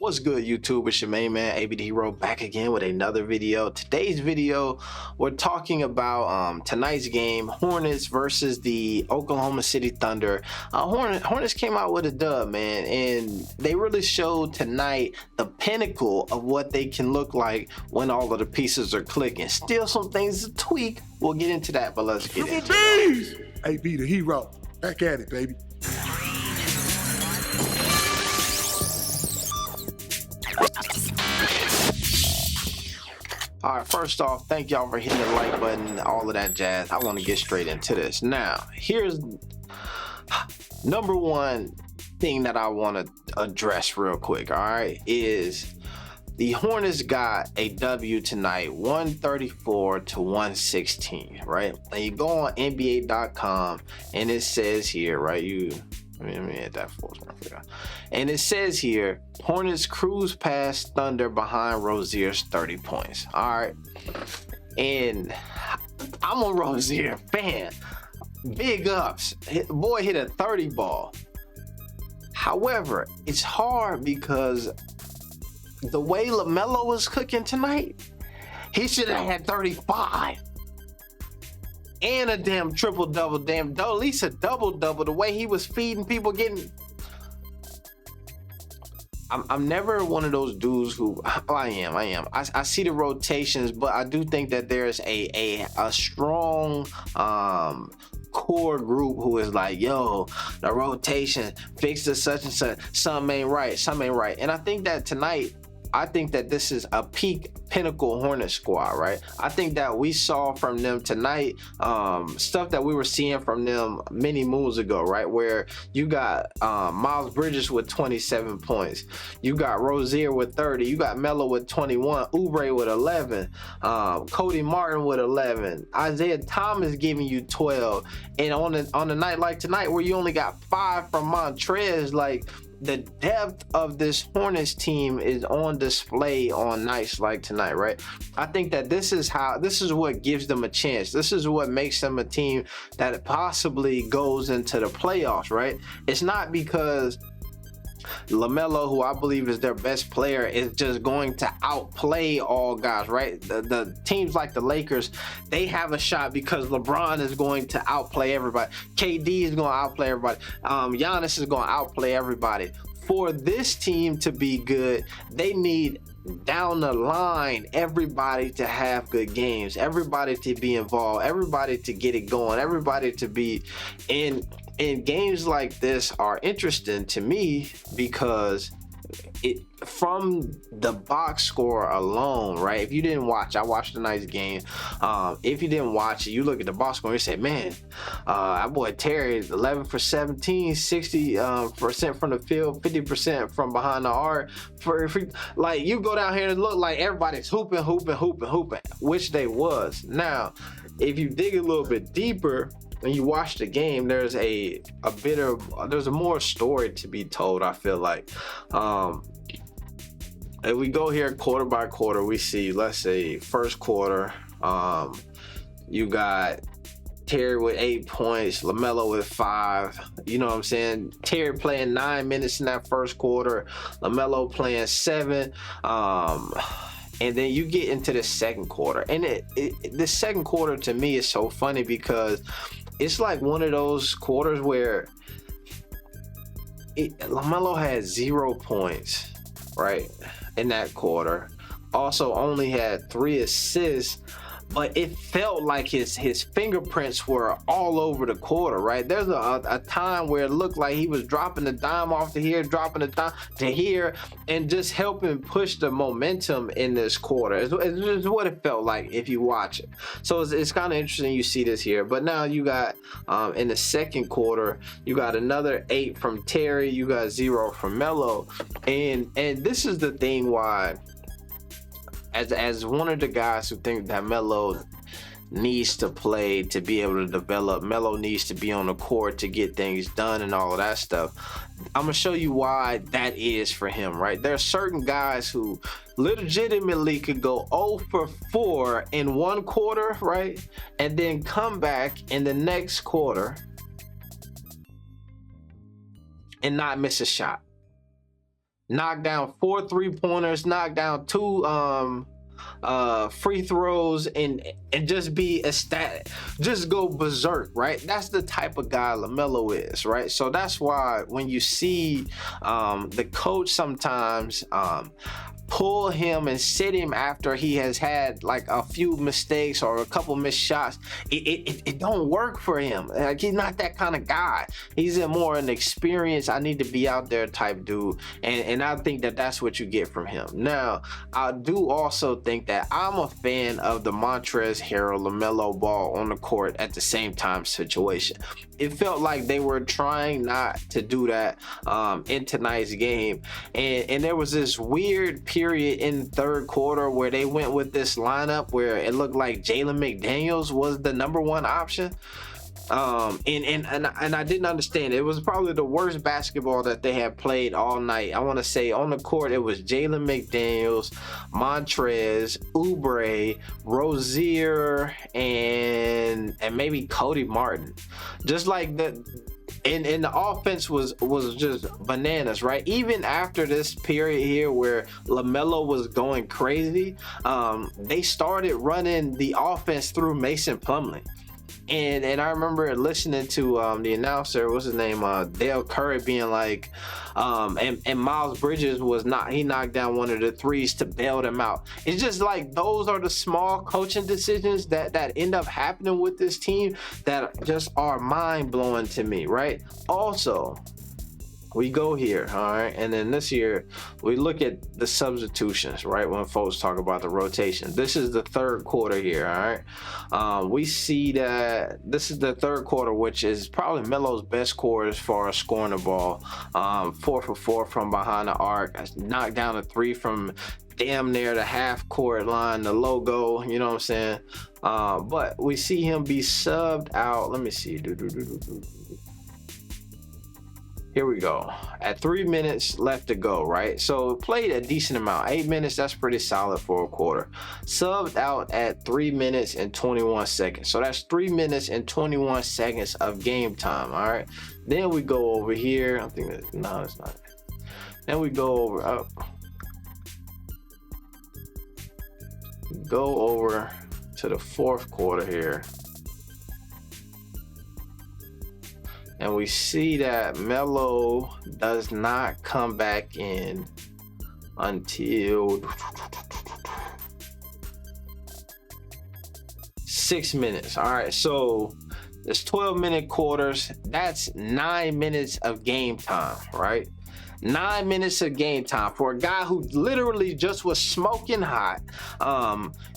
What's good, YouTube? It's your main man ABD Hero back again with another video. Today's video, we're talking about tonight's game, Hornets versus the Oklahoma City Thunder. Hornets came out with a dub, man, and they really showed tonight the pinnacle of what they can look like when all of the pieces are clicking. Still some things to tweak. We'll get into that, but let's get into it. AB the Hero, back at it, baby. All right, first off, thank y'all for hitting the like button, all of that jazz. I want to get straight into this. Now, here's number one thing that I want to address real quick, all right, is the Hornets got a W tonight, 134 to 116, right? And you go on NBA.com and it says here, right, let me hit that force. And it says here, Hornets cruise past Thunder behind Rozier's 30 points. All right. And I'm a Rozier fan. Big ups. Boy hit a 30 ball. However, it's hard because the way LaMelo was cooking tonight, he should have had 35. And a damn triple-double, at least a double-double, the way he was feeding people, getting... I'm never one of those dudes who... I am. I see the rotations, but I do think that there's a strong core group who is like, yo, the rotation, fix the such and such, something ain't right. And I think that tonight, this is a peak pinnacle Hornet squad, right? I think that we saw from them tonight stuff that we were seeing from them many moons ago, right? Where you got Miles Bridges with 27 points, you got Rozier with 30, you got Melo with 21, Oubre with 11, Cody Martin with 11, Isaiah Thomas giving you 12, and on a night like tonight where you only got 5 from Montrez, like, the depth of this Hornets team is on display on nights like tonight, right? I think that this is what gives them a chance. This is what makes them a team that possibly goes into the playoffs, right? It's not because LaMelo, who I believe is their best player, is just going to outplay all guys, right? The teams like the Lakers, they have a shot because LeBron is going to outplay everybody. KD is going to outplay everybody. Giannis is going to outplay everybody. For this team to be good, they need down the line everybody to have good games, everybody to be involved, everybody to get it going, everybody to be in. And games like this are interesting to me because from the box score alone, right? If you didn't watch, I watched tonight's game. If you didn't watch it, you look at the box score and you say, man, that boy Terry, 11 for 17, 60% from the field, 50% from behind the arc. Like, you go down here and look like everybody's hooping, which they was. Now, if you dig a little bit deeper, when you watch the game, there's there's a more story to be told, I feel like. If we go here quarter by quarter, we see, let's say, first quarter, you got Terry with 8 points, LaMelo with 5. You know what I'm saying? Terry playing 9 minutes in that first quarter, LaMelo playing 7. And then you get into the second quarter, and the second quarter to me is so funny because it's like one of those quarters where LaMelo had 0 points, right, in that quarter. Also only had 3 assists, but it felt like his fingerprints were all over the quarter, right? There's a time where it looked like he was dropping the dime off to here, dropping the dime to here, and just helping push the momentum in this quarter. It's what it felt like if you watch it. So it's kind of interesting you see this here. But now you got, in the second quarter, you got another 8 from Terry, you got 0 from Melo. And this is the thing why, as one of the guys who think that Melo needs to play to be able to develop, Melo needs to be on the court to get things done and all of that stuff, I'm gonna show you why that is for him, right? There are certain guys who legitimately could go 0 for 4 in one quarter, right, and then come back in the next quarter and not miss a shot. knock down 4 3-pointers, knock down 2 free throws, and just be ecstatic, just go berserk, right? That's the type of guy LaMelo is, right? So that's why when you see the coach sometimes pull him and sit him after he has had like a few mistakes or a couple missed shots, it don't work for him. Like, he's not that kind of guy. He's a more an experienced, I need to be out there type dude, and I think that that's what you get from him. Now, I do also think that I'm a fan of the Montrezl Harrell LaMelo Ball on the court at the same time situation. It felt like they were trying not to do that in tonight's game, and there was this weird period in third quarter where they went with this lineup where it looked like Jalen McDaniels was the number one option. And I didn't understand. It was probably the worst basketball that they had played all night. I want to say on the court, it was Jalen McDaniels, Montrez, Oubre, Rozier, and maybe Cody Martin. Just like the. And the offense was just bananas, right? Even after this period here where LaMelo was going crazy, they started running the offense through Mason Plumlee. And I remember listening to the announcer, what's his name, Dale Curry, being like, and Miles Bridges he knocked down one of the threes to bail them out. It's just like those are the small coaching decisions that end up happening with this team that just are mind blowing to me, right? Also, we go here, all right, and then this year we look at the substitutions, right? When folks talk about the rotation, this is the third quarter here, all right. We see that this is the third quarter, which is probably Melo's best quarter as far as scoring the ball. 4 for 4 from behind the arc, knocked down a 3 from damn near the half court line, the logo, you know what I'm saying? But we see him be subbed out. Let me see. Here we go. At 3 minutes left to go, right? So played a decent amount. 8 minutes, that's pretty solid for a quarter. Subbed out at 3 minutes and 21 seconds. So that's 3 minutes and 21 seconds of game time, all right? Then we go over here. I think that, no, it's not. Then we go over, go over to the fourth quarter here. And we see that Melo does not come back in until 6 minutes. All right, so it's 12-minute quarters. That's 9 minutes of game time, right? 9 minutes of game time for a guy who literally just was smoking hot.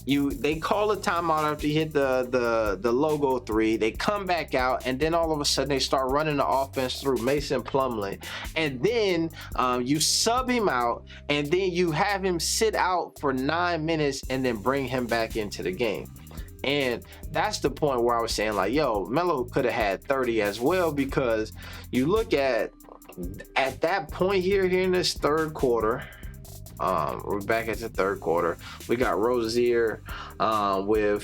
They call a timeout after he hit the logo 3. They come back out, and then all of a sudden they start running the offense through Mason Plumlee, and then you sub him out, and then you have him sit out for 9 minutes, and then bring him back into the game. And that's the point where I was saying, like, yo, Melo could have had 30 as well, because you look at that point here in this third quarter, we're back at the third quarter. We got Rozier with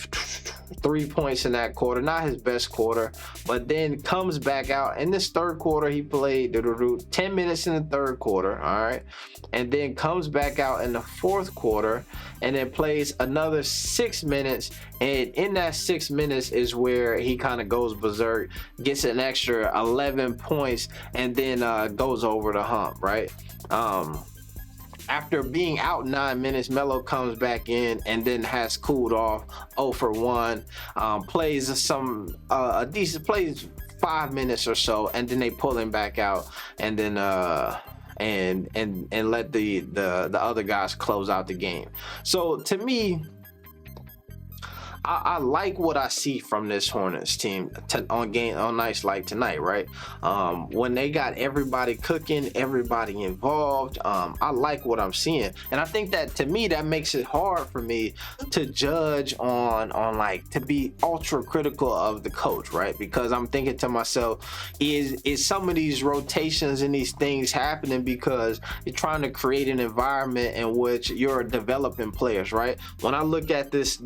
3 points in that quarter, not his best quarter, but then comes back out in this third quarter. He played 10 minutes in the third quarter, all right, and then comes back out in the fourth quarter and then plays another 6 minutes. And in that 6 minutes is where he kind of goes berserk, gets an extra 11 points, and then goes over the hump, right? After being out 9 minutes, Melo comes back in and then has cooled off 0 for 1, plays a decent, plays 5 minutes or so, and then they pull him back out, and then and let the other guys close out the game. So to me, I like what I see from this Hornets team on nights like tonight, right? When they got everybody cooking, everybody involved, I like what I'm seeing, and I think that to me that makes it hard for me to judge on like to be ultra critical of the coach, right? Because I'm thinking to myself, is some of these rotations and these things happening because you're trying to create an environment in which you're developing players, right? When I look at this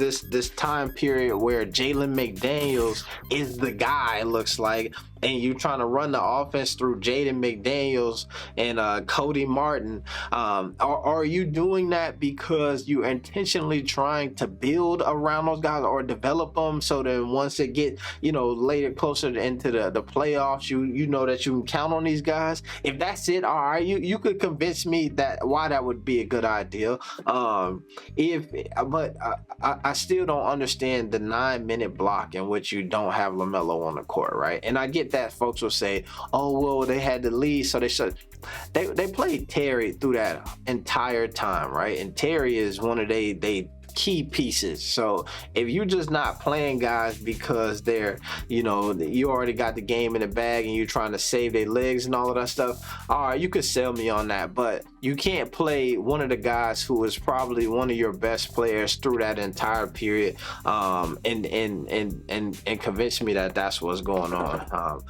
time period where Jalen McDaniels is the guy, it looks like, and you trying to run the offense through Jaden McDaniels and Cody Martin, are you doing that because you're intentionally trying to build around those guys or develop them so that once it get, later closer into the playoffs, you know that you can count on these guys? If that's it, all right, you could convince me that why that would be a good idea. But I still don't understand the 9-minute block in which you don't have LaMelo on the court, right? And I get that folks will say, oh, well, they had the lead, so they should. They played Terry through that entire time, right? And Terry is one of they key pieces. So if you're just not playing guys because they're, you already got the game in the bag and you're trying to save their legs and all of that stuff, all right, you could sell me on that. But you can't play one of the guys who is probably one of your best players through that entire period, and convince me that that's what's going on.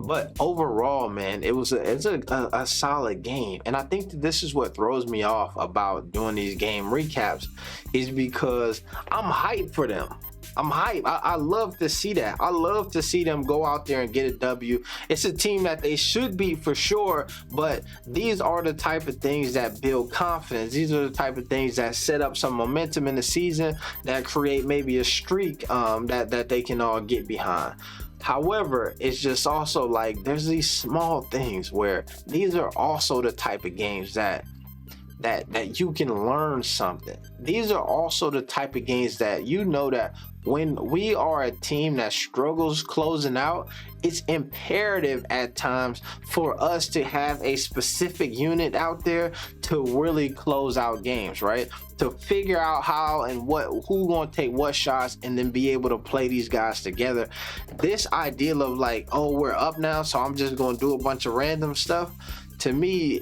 But overall, man, it's a solid game. And I think that this is what throws me off about doing these game recaps, is because I'm hyped for them. I'm hyped. I love to see that. I love to see them go out there and get a W. It's a team that they should beat for sure, but these are the type of things that build confidence. These are the type of things that set up some momentum in the season, that create maybe a streak that they can all get behind. However, it's just also like there's these small things where these are also the type of games that you can learn something. These are also the type of games that that when we are a team that struggles closing out, it's imperative at times for us to have a specific unit out there to really close out games, right? To figure out how and who gonna take what shots and then be able to play these guys together. This ideal of like, oh, we're up now, so I'm just gonna do a bunch of random stuff, to me,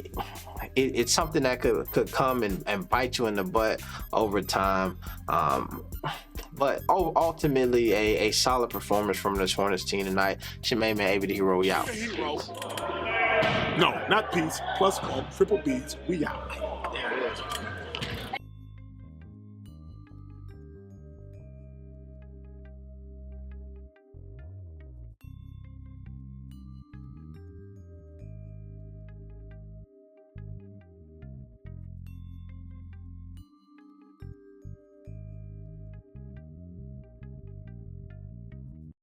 it's something that could come and bite you in the butt over time. But ultimately, a solid performance from this Hornets team tonight. Shemaine, man, able to hero, we out. No, not peace. +1, triple B's, we out. There it is.